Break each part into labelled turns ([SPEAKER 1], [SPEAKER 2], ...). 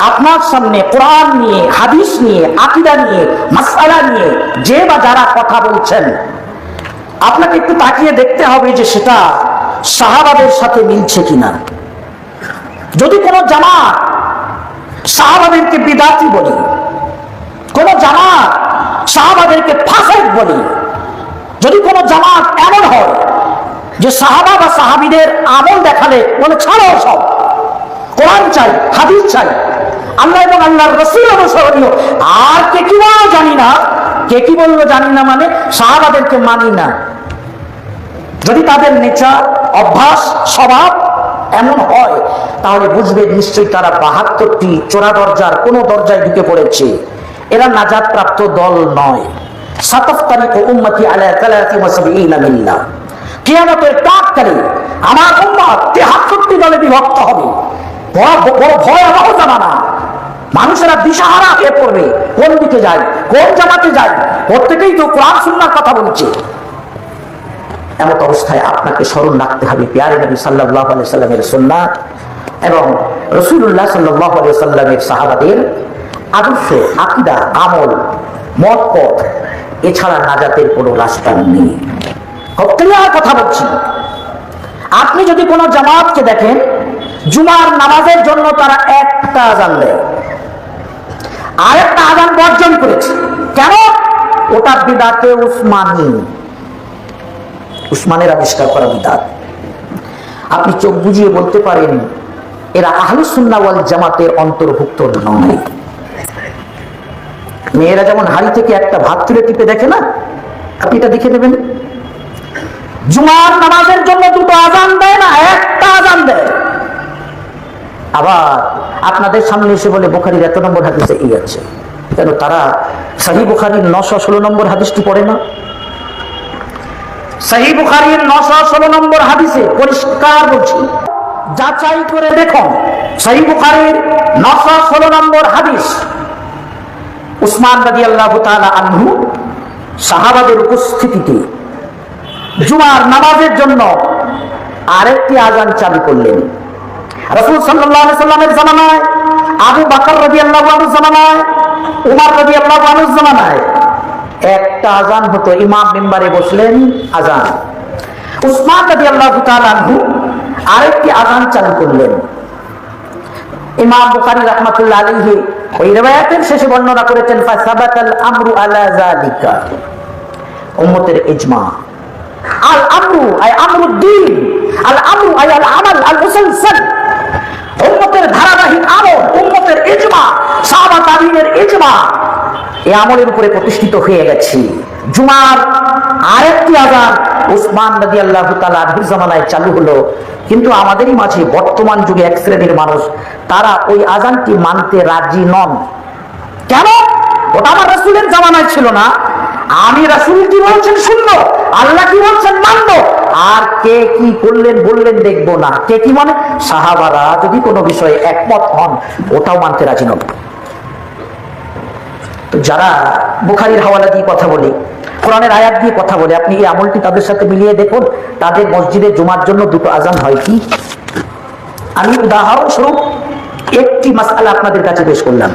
[SPEAKER 1] আপনার সামনে কোরআন নিয়ে, হাদিস নিয়ে, আকীদা নিয়ে, মাসআলা নিয়ে যে বা যারা কথা বলছেন, আপনাকে একটু তাকিয়ে দেখতে হবে যে সেটা সাহাবাদের সাথে মিলছে কিনা। যদি কোনো জামাত সাহাবাদেরকে বিদআতি বলে, কোন জামাত সাহাবাদেরকে ফাসিক বলে, যদি কোন জামাত এমন হয় যে সাহাবা বা সাহাবীদের আমল দেখালে বলে ছাড়ো সব, কোরআন চাই, হাদিস চাই, আল্লাহ এবং আল্লাহর রাসূল অনুসরণীয়, আর কে কি বললো জানি না, কে কি বললো জানি না, মানে সাহাবাদেরকে মানি না, যদি তাদের নেচার, অভ্যাস, স্বভাব এমন হয়, তাহলে বুঝবেন নিশ্চয়ই তারা ৭২টি চোরা দরজার কোন দরজায় ঢুকে পড়েছে। এরা নাজাত প্রাপ্ত দল নয়। সাতাফতারিকু উম্মতি আলা 73 মিল্লাহ, কিয়ামতের প্রাককালে আমার উম্মত ৭৩টি দলে বিভক্ত হবে। বড় ভয়াবহ জামানা, মানুষেরা দিশাহারা হয়ে পড়বে, কোন দিকে যায়, কোন জামাতে যায়। প্রত্যেকেই তো কোরআন সুন্নাহর কথা বলছে। এমত অবস্থায় আপনাকে স্মরণ রাখতে হবে প্যারে নবী সাল্লাল্লাহু আলাইহি সাল্লামের সুন্নাত এবং রাসূলুল্লাহ সাল্লাল্লাহু আলাইহি সাল্লামের সাহাবাদের আদর্শ, আকীদা, আমল, মত পথ, এছাড়া নাজাতের কোনো রাস্তা নেই। ক্লিয়ার কথা বলছি। আপনি যদি কোনো জামাতকে দেখেন, জুমার নামাজের জন্য তারা একটা আযান দেয়, আরেকটা আযান বর্জন করেছে। কেন? ওটা বিদআতে উসমানী, উসমানের আবিষ্কার করা বিদআত। আপনি চোখ বুজিয়ে বলতে পারেন এরা আহলুস সুন্নাহ ওয়াল জামাতের অন্তর্ভুক্ত নয়। মেয়েরা যেমন হাড়ি থেকে একটা ভাত তুলে টিপে দেখে না, আপনি এটা দেখে নেবেন। জুমার নামাজের জন্য দুটো আযান দেয় না, একটা আযান দেয়। আবার আপনাদের সামনে এসে বলে বুখারীর এত নম্বর হাদিসে এই আছে। কেন? তারা সহিহ বুখারীর 916 নম্বর হাদিসটি পড়ে না? সহিহ বুখারীর 916 নম্বর হাদিসে পরিষ্কার বলছি, যাচাই করে দেখুন। সহিহ বুখারীর 916 নম্বর হাদিস, উসমান রাদিয়াল্লাহু তাআলা আনহু সাহাবাদের উপস্থিতিতে জুমার নামাজের জন্য আরেকটি আযান চালু করলেন। রাসূল সাল্লাল্লাহু আলাইহি সাল্লামের জামানায়, আবু বকর রাদিয়াল্লাহু আনহুর জামানায়, উমর রাদিয়াল্লাহু আনহুর জামানায় একটা আযান হতো, ইমাম মিম্বারে বসলেন, আযান। উসমান রাদিয়াল্লাহু তাআলা আনহু আরেকটি আযান চালু করলেন। ইমাম বুখারী রাহমাতুল্লাহ আলাইহি ওই riwayat-এর শেষে বর্ণনা করেছেন, ফাসাবাতাল আমরু আলা যালিকা, উম্মতের ইজমা। আল আমরু আই আমরুদ্দিন, আল আমরু আই আল আমাল আল মুসালসাল, উম্মতের ধারাবাহিক আমল, উম্মতের ইজমা, সাহাবা তাবিঈনের ইজমা, এই আমলের উপরে প্রতিষ্ঠিত হয়ে গেছে। জুমার আরেকটি আযান উসমান রাদিয়াল্লাহু তাআলা আনহুর জামানায় চালু হলো, কিন্তু আমাদেরই মাঝে বর্তমান যুগে এক শ্রেণীর মানুষ, তারা ওই আযানটি মানতে রাজি নন। কেন? ওটা আমার রাসূলের জামানায় ছিল না, আমি রাসূল কি বলছেন শুনবো, আল্লাহ কি বলছেন মানবো, আর কে কি করলেন বললেন দেখবো না। কে কি মানে? সাহাবারা যদি কোনো বিষয়ে একমত হন, ওটাও মানতে রাজি নন। তো যারা বুখারীর হাওয়ালা দিয়ে কথা বলে, কোরআনের আয়াত দিয়ে কথা বলে, আপনি এই আমলটি তাদের সাথে মিলিয়ে দেখুন, তাদের মসজিদে জুমার জন্য দুটো আযান হয় কি? আমি উদাহরণস্বরূপ একটি মাসআলা আপনাদের কাছে পেশ করলাম,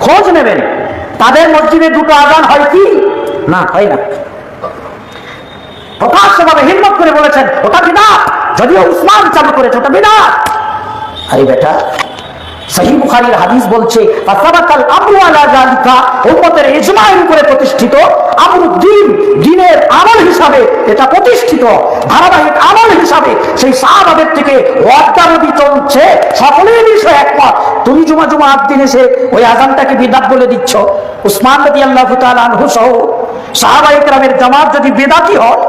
[SPEAKER 1] খোঁজ নেবেন তাদের মসজিদে দুটো আযান হয় কি? না, হয় না। প্রকাশ্যভাবে হিম্মত করে বলেছেন ওটা বিদআত, যদিও উসমান চালু করেছে, ওটা বিদআত। আরে বেটা, সহিহ বুখারীর হাদিস বলছে ফাসাবাতাল আমরু আলা যালিকা, উম্মতের ইজমা'র উপরে প্রতিষ্ঠিত, আমরুদ্দিন, দ্বীনের আমল হিসাবে এটা প্রতিষ্ঠিত, ধারাবাহিক আমল হিসাবে সেই সাহাবাদের থেকে ওয়াদারবি চলছে, সকলের বিষয়ে একমত। তুমি জুমার দিন এসে ওই আযানটাকে বিদআত বলে দিচ্ছ। উসমান রাদিয়াল্লাহু তাআলা আনহু সহ সাহাবায়ে কেরামের জামাত যদি বিদআতি হয়,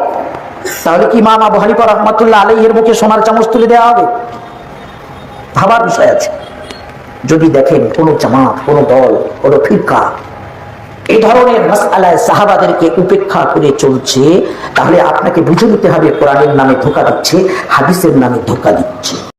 [SPEAKER 1] তাহলে কি ইমাম আবু হানিফা রাহমাতুল্লাহ আলাইহির মুখে সোনার চামচ তুলে দেওয়া হবে? ভাবার বিষয় আছে। যদি দেখেন কোন জামাত, কোন দল, কোন ফিরকা এই ধরনের মাসআলায় সাহাবাদেরকে উপেক্ষা করে চলছে, তাহলে আপনাকে বুঝে নিতে হবে কোরআনের নামে ধোঁকা দিচ্ছে, হাদিসের নামে ধোঁকা দিচ্ছে।